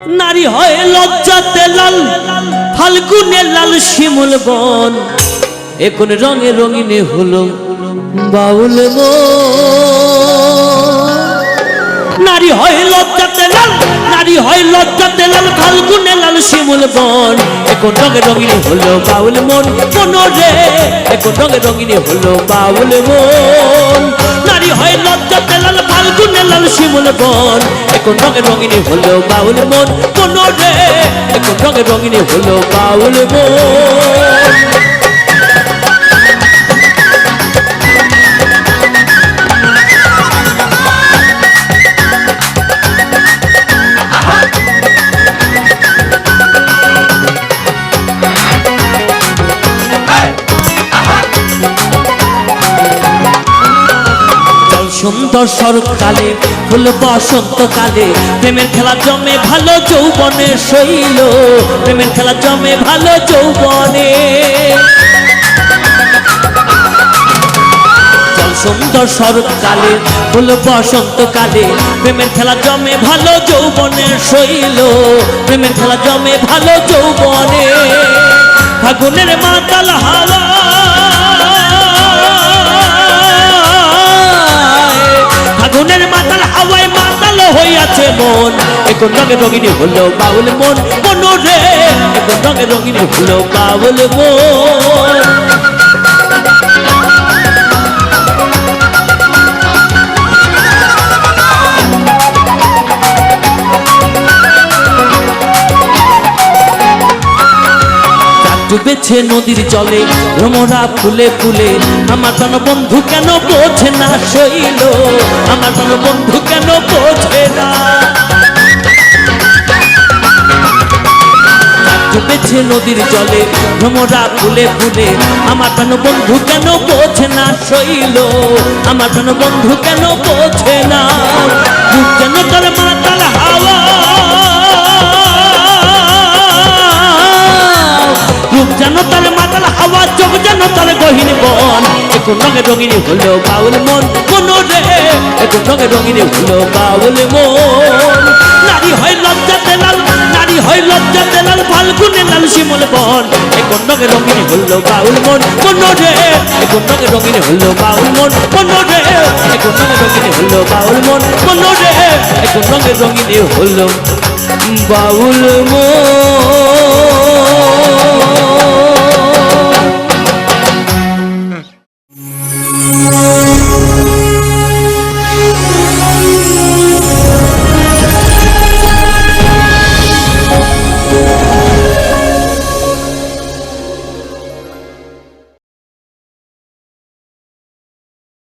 নারী হয় লজ্জাতে লাল, ফাল্গুনে লাল শিমুল বন, এখন রঙে রঙিনে হলো বাউল মন। নারী হয় লজ্জাতে লাল, নারী হয় লজ্জাতে লাল, ফাল্গুনে লাল শিমুল বন, এখন রঙে রঙিনে হলো বাউল মন। মনরে এখন রঙে রঙিনে হলো বাউল মন। নারী হয় লজ্জাতে লাল, ফাল্গুনে লাল শিমুল বন, এখন রঙে রঙিনে হলো বাউল মন। মনরে এখন রঙে রঙিনে হলো বাউল মন। সুন্দর শরৎকালে ফুল বসন্তকালে, প্রেমের খেলা জমে ভালো যৌবনে শৈল, প্রেমের খেলা জমে ভালো যৌবনে। সুন্দর শরৎকালে ফুল বসন্তকালে, প্রেমের খেলা জমে ভালো যৌবনে শৈল, প্রেমের খেলা জমে ভালো যৌবনে। ফাগুনের মাতাল হাওয়া, ফাগুনের মাতাল হাওয়ায় মাতাল হইয়াছে মন, এখন রঙে রঙিনী হলো বাউল মন। মনরে এখন রঙে রঙিনী হলো বাউল মন। ডুবেছে নদীর জলে ভ্রমরা ফুলে ফুলে, আমার প্রাণ বন্ধু কেন বোঝে না শৈল, আমার প্রাণ বন্ধু কেন বোঝে না। ডুবেছে নদীর জলে ভ্রমরা ফুলে ফুলে, আমার প্রাণ বন্ধু কেন বোঝে না শৈল, আমার প্রাণ বন্ধু কেন বোঝে না। রূপ যেন তোর মাতাল হাওয়া, রূপ যেন তার মাতাল হাওয়া, চোখ যেন তার গহীন বন, এখন রঙে রঙিনী হলো বাউল মন। মনরে এখন রঙে রঙিনী হলো বাউল মন। নারী হয় লজ্জাতে লাল, নারী হয় লজ্জাতে লাল, ফাল্গুনে লাল শিমুল বন, এখন রঙে রঙিনী হলো বাউল মন। মনরে এখন রঙে রঙিনী হলো বাউল মন। মনরে এখন রঙে রঙিনী হলো বাউল মন। মনরে এখন রঙে রঙিনী হলো বাউল মন।